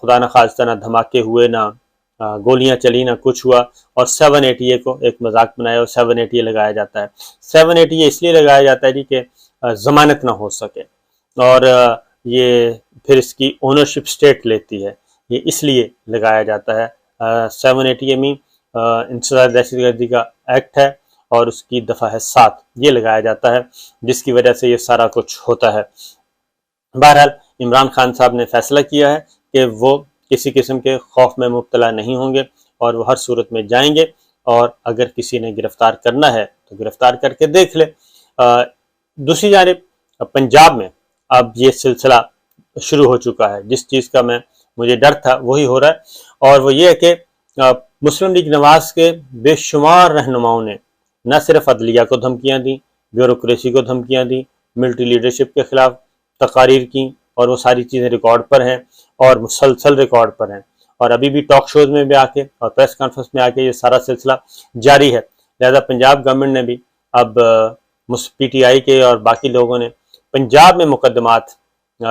خدا نخواستہ نہ دھماکے ہوئے، نہ گولیاں چلی، نہ کچھ ہوا، اور 780 کو ایک مذاق بنایا اور 780 لگایا جاتا ہے۔ 780 اس لیے لگایا جاتا ہے جی کہ ضمانت نہ ہو سکے، اور یہ پھر اس کی اونرشپ سٹیٹ لیتی ہے، یہ اس لیے لگایا جاتا ہے۔ 780 انسداد دہشت گردی کا ایکٹ ہے اور اس کی دفعہ ہے 7، یہ لگایا جاتا ہے جس کی وجہ سے یہ سارا کچھ ہوتا ہے۔ بہرحال عمران خان صاحب نے فیصلہ کیا ہے کہ وہ کسی قسم کے خوف میں مبتلا نہیں ہوں گے اور وہ ہر صورت میں جائیں گے، اور اگر کسی نے گرفتار کرنا ہے تو گرفتار کر کے دیکھ لے۔ دوسری جانب پنجاب میں اب یہ سلسلہ شروع ہو چکا ہے، جس چیز کا مجھے ڈر تھا وہی ہو رہا ہے، اور وہ یہ ہے کہ مسلم لیگ نواز کے بے شمار رہنماؤں نے نہ صرف عدلیہ کو دھمکیاں دیں، بیوروکریسی کو دھمکیاں دیں، ملٹری لیڈرشپ کے خلاف تقاریر کی، اور وہ ساری چیزیں ریکارڈ پر ہیں اور مسلسل ریکارڈ پر ہیں، اور ابھی بھی ٹاک شوز میں بھی آ کے اور پریس کانفرنس میں آ کے یہ سارا سلسلہ جاری ہے۔ لہذا پنجاب گورنمنٹ نے بھی اب پی ٹی آئی کے اور باقی لوگوں نے پنجاب میں مقدمات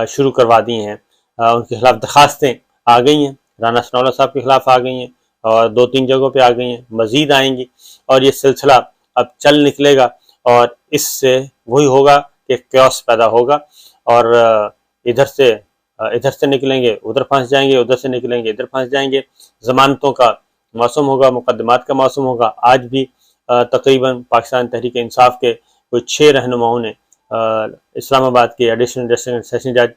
شروع کروا دی ہیں، ان کے خلاف درخواستیں آ گئی ہیں، رانا ثناءاللہ صاحب کے خلاف آ گئی ہیں اور 2-3 جگہوں پہ آ گئی ہیں، مزید آئیں گی، اور یہ سلسلہ اب چل نکلے گا، اور اس سے وہی ہوگا کہ کیوس پیدا ہوگا، اور ادھر سے نکلیں گے ادھر پھنس جائیں گے، ادھر سے نکلیں گے ادھر پھنس جائیں گے۔ ضمانتوں کا موسم ہوگا، مقدمات کا موسم ہوگا۔ آج بھی تقریباً پاکستان تحریک انصاف کے کوئی 6 رہنماؤں نے اسلام آباد کے ایڈیشنل ڈسٹرکٹ سیشن جج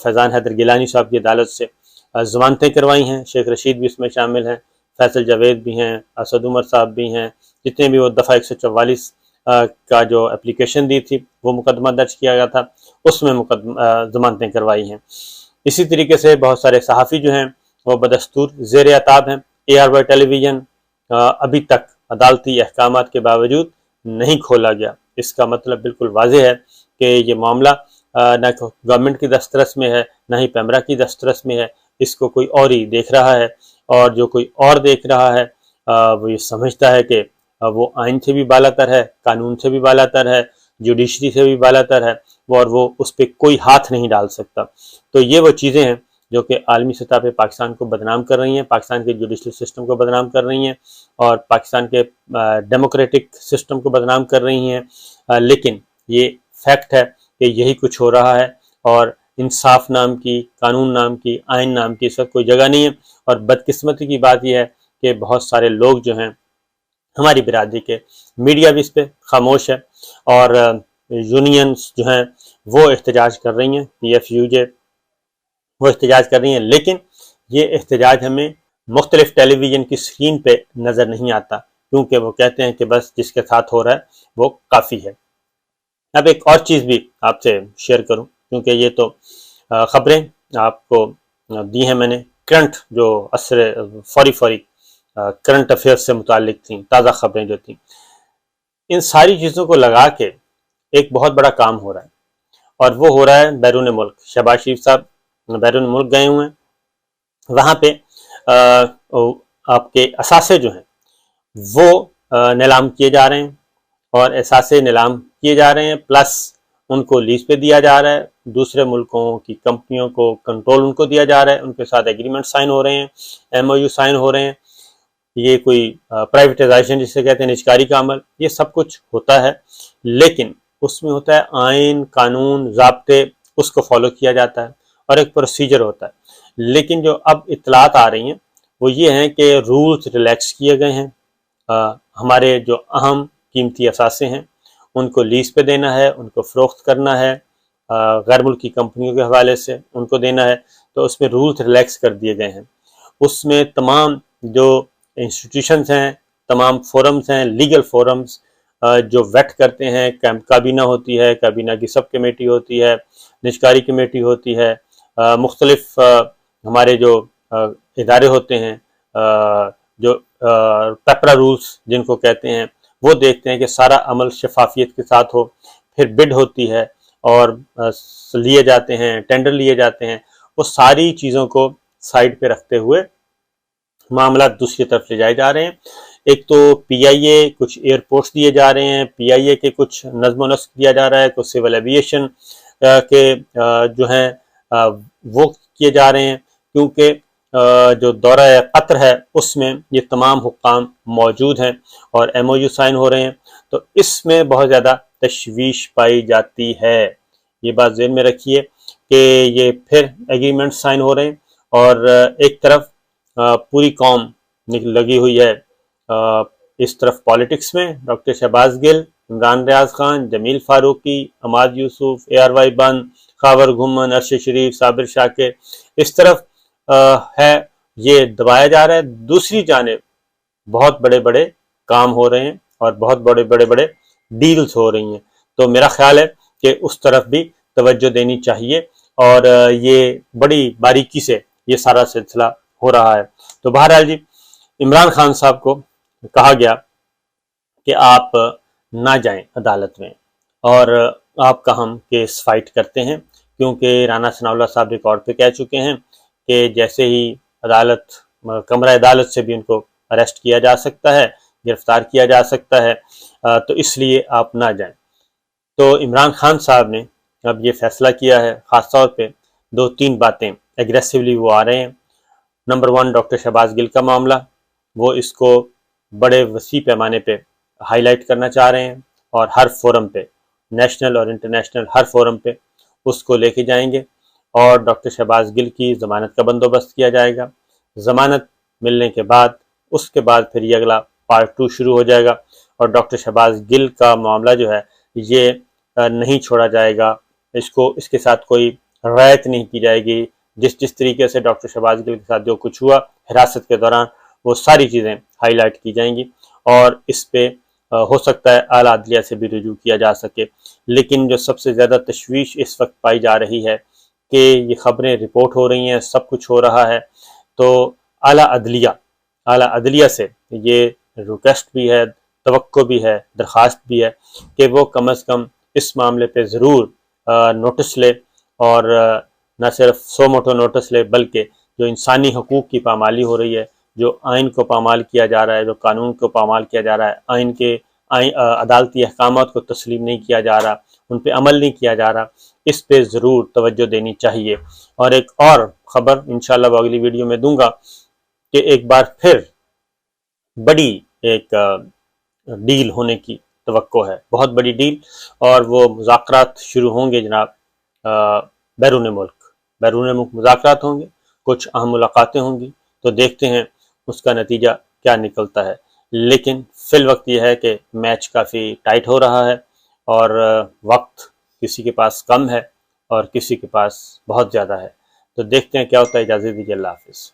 فیضان حیدر گیلانی صاحب کی عدالت سے ضمانتیں کروائی ہیں۔ شیخ رشید بھی اس میں شامل ہیں، فیصل جاوید بھی ہیں، اسد عمر صاحب بھی ہیں، جتنے بھی وہ دفعہ 144 کا جو اپلیکیشن دی تھی وہ مقدمہ درج کیا گیا تھا، اس میں ضمانتیں کروائی ہیں۔ اسی طریقے سے بہت سارے صحافی جو ہیں وہ بدستور زیر عتاب ہیں۔ ARY ٹیلی ویژن ابھی تک عدالتی احکامات کے باوجود نہیں کھولا گیا۔ اس کا مطلب بالکل واضح ہے کہ یہ معاملہ نہ گورنمنٹ کی دسترس میں ہے، نہ ہی پیمرا کی دسترس میں ہے، اس کو کوئی اور ہی دیکھ رہا ہے، اور جو کوئی اور دیکھ رہا ہے وہ یہ سمجھتا ہے کہ وہ آئین سے بھی بالاتر ہے، قانون سے بھی بالاتر ہے، جوڈیشری سے بھی بالاتر ہے، اور وہ اس پہ کوئی ہاتھ نہیں ڈال سکتا۔ تو یہ وہ چیزیں ہیں جو کہ عالمی سطح پہ پاکستان کو بدنام کر رہی ہیں، پاکستان کے جوڈیشل سسٹم کو بدنام کر رہی ہیں، اور پاکستان کے ڈیموکریٹک سسٹم کو بدنام کر رہی ہیں۔ لیکن یہ فیکٹ ہے کہ یہی کچھ ہو رہا ہے، اور انصاف نام کی، قانون نام کی، آئین نام کی اس وقت کوئی جگہ نہیں ہے۔ اور بدقسمتی کی بات یہ ہے کہ بہت سارے لوگ جو ہیں ہماری برادری کے، میڈیا بھی اس پہ خاموش ہے، اور یونینز جو ہیں وہ احتجاج کر رہی ہیں، PFUJ وہ احتجاج کر رہی ہیں، لیکن یہ احتجاج ہمیں مختلف ٹیلی ویژن کی اسکرین پہ نظر نہیں آتا، کیونکہ وہ کہتے ہیں کہ بس جس کے ساتھ ہو رہا ہے وہ کافی ہے۔ اب ایک اور چیز بھی آپ سے شیئر کروں، کیونکہ یہ تو خبریں آپ کو دی ہیں میں نے، کرنٹ جو فوری کرنٹ افیئر سے متعلق تھیں، تازہ خبریں جو تھیں، ان ساری چیزوں کو لگا کے ایک بہت بڑا کام ہو رہا ہے، اور وہ ہو رہا ہے بیرون ملک۔ شہباز شریف صاحب بیرون ملک گئے ہوئے ہیں، وہاں پہ آپ کے اثاثے جو ہیں وہ نیلام کیے جا رہے ہیں، اور اثاثے نیلام کیے جا رہے ہیں، پلس ان کو لیز پہ دیا جا رہا ہے، دوسرے ملکوں کی کمپنیوں کو کنٹرول ان کو دیا جا رہا ہے، ان کے ساتھ ایگریمنٹ سائن ہو رہے ہیں، MOU سائن ہو رہے ہیں۔ یہ کوئی پرائیویٹائزیشن جسے کہتے ہیں، نجکاری کا عمل، یہ سب کچھ ہوتا ہے، لیکن اس میں ہوتا ہے آئین، قانون، ضابطے، اس کو فالو کیا جاتا ہے، اور ایک پروسیجر ہوتا ہے۔ لیکن جو اب اطلاعات آ رہی ہیں وہ یہ ہیں کہ رولز ریلیکس کیے گئے ہیں، ہمارے جو اہم قیمتی اثاثے ہیں ان کو لیز پہ دینا ہے، ان کو فروخت کرنا ہے، غیر ملکی کمپنیوں کے حوالے سے ان کو دینا ہے، تو اس میں رولز ریلیکس کر دیے گئے ہیں۔ اس میں تمام جو انسٹیٹیوشنز ہیں، تمام فورمز ہیں، لیگل فورمز جو ویٹ کرتے ہیں، کابینہ ہوتی ہے، کابینہ کی سب کمیٹی ہوتی ہے، نجکاری کمیٹی ہوتی ہے، مختلف ہمارے جو ادارے ہوتے ہیں، جو پیپرا رولز جن کو کہتے ہیں، وہ دیکھتے ہیں کہ سارا عمل شفافیت کے ساتھ ہو، پھر بڈ ہوتی ہے اور لیے جاتے ہیں، ٹینڈر لیے جاتے ہیں، وہ ساری چیزوں کو سائڈ پہ رکھتے ہوئے معاملات دوسری طرف لے جائے جا رہے ہیں۔ ایک تو PIA کچھ ایئرپورٹس دیے جا رہے ہیں، PIA کے کچھ نظم و نسق دیا جا رہا ہے، کچھ سول ایویشن کے جو ہیں وہ کیے جا رہے ہیں، کیونکہ جو دورہ قطر ہے اس میں یہ تمام حکام موجود ہیں اور ایم او یو سائن ہو رہے ہیں، تو اس میں بہت زیادہ تشویش پائی جاتی ہے۔ یہ بات ذہن میں رکھیے کہ یہ پھر ایگریمنٹ سائن ہو رہے ہیں، اور ایک طرف پوری قوم لگی ہوئی ہے اس طرف پالیٹکس میں، doctor Shahbaz Gill, Imran Riaz Khan, Jameel Farooqi, Imad Yousaf, A R Y بند، خاور گھمن، ارشد شریف، صابر شاکر، اس طرف ہے یہ دبایا جا رہا ہے۔ دوسری جانب بہت بڑے بڑے کام ہو رہے ہیں اور بہت بڑے بڑے ڈیلز ہو رہی ہیں، تو میرا خیال ہے کہ اس طرف بھی توجہ دینی چاہیے، اور یہ بڑی باریکی سے یہ سارا سلسلہ ہو رہا ہے۔ تو بہرحال جی، عمران خان صاحب کو کہا گیا کہ آپ نہ جائیں عدالت میں، اور آپ کا ہم کیس فائٹ کرتے ہیں، کیونکہ رانا ثناء اللہ صاحب ریکارڈ پہ کہہ چکے ہیں کہ جیسے ہی عدالت کمرہ عدالت سے بھی ان کو اریسٹ کیا جا سکتا ہے، گرفتار کیا جا سکتا ہے، تو اس لیے آپ نہ جائیں۔ تو عمران خان صاحب نے اب یہ فیصلہ کیا ہے، خاص طور پہ 2-3 باتیں ایگریسولی وہ آ رہے ہیں۔ نمبر 1، ڈاکٹر شہباز گل کا معاملہ، وہ اس کو بڑے وسیع پیمانے پہ ہائی لائٹ کرنا چاہ رہے ہیں، اور ہر فورم پہ، نیشنل اور انٹرنیشنل ہر فورم پہ اس کو لے کے جائیں گے، اور ڈاکٹر شہباز گل کی ضمانت کا بندوبست کیا جائے گا۔ ضمانت ملنے کے بعد اس کے بعد پھر یہ اگلا پارٹ 2 شروع ہو جائے گا، اور ڈاکٹر شہباز گل کا معاملہ جو ہے یہ نہیں چھوڑا جائے گا، اس کے ساتھ کوئی رعایت نہیں کی جائے گی۔ جس طریقے سے ڈاکٹر شہباز گل کے ساتھ جو کچھ ہوا حراست کے دوران، وہ ساری چیزیں ہائی لائٹ کی جائیں گی، اور اس پہ ہو سکتا ہے اعلیٰ عدلیہ سے بھی رجوع کیا جا سکے۔ لیکن جو سب سے زیادہ تشویش اس وقت پائی جا رہی ہے کہ یہ خبریں رپورٹ ہو رہی ہیں، سب کچھ ہو رہا ہے، تو اعلیٰ عدلیہ سے یہ ریکویسٹ بھی ہے، توقع بھی ہے، درخواست بھی ہے کہ وہ کم از کم اس معاملے پہ ضرور نوٹس لے، اور نہ صرف سو موٹو نوٹس لے، بلکہ جو انسانی حقوق کی پامالی ہو رہی ہے، جو آئین کو پامال کیا جا رہا ہے، جو قانون کو پامال کیا جا رہا ہے، عدالتی احکامات کو تسلیم نہیں کیا جا رہا، ان پہ عمل نہیں کیا جا رہا، اس پہ ضرور توجہ دینی چاہیے۔ اور ایک اور خبر انشاءاللہ وہ اگلی ویڈیو میں دوں گا کہ ایک بار پھر بڑی ایک ڈیل ہونے کی توقع ہے، بہت بڑی ڈیل، اور وہ مذاکرات شروع ہوں گے جناب، بیرون ملک مذاکرات ہوں گے، کچھ اہم ملاقاتیں ہوں گی، تو دیکھتے ہیں اس کا نتیجہ کیا نکلتا ہے۔ لیکن فی الوقت یہ ہے کہ میچ کافی ٹائٹ ہو رہا ہے، اور وقت کسی کے پاس کم ہے اور کسی کے پاس بہت زیادہ ہے، تو دیکھتے ہیں کیا ہوتا ہے۔ اجازت دیجیے، اللہ حافظ۔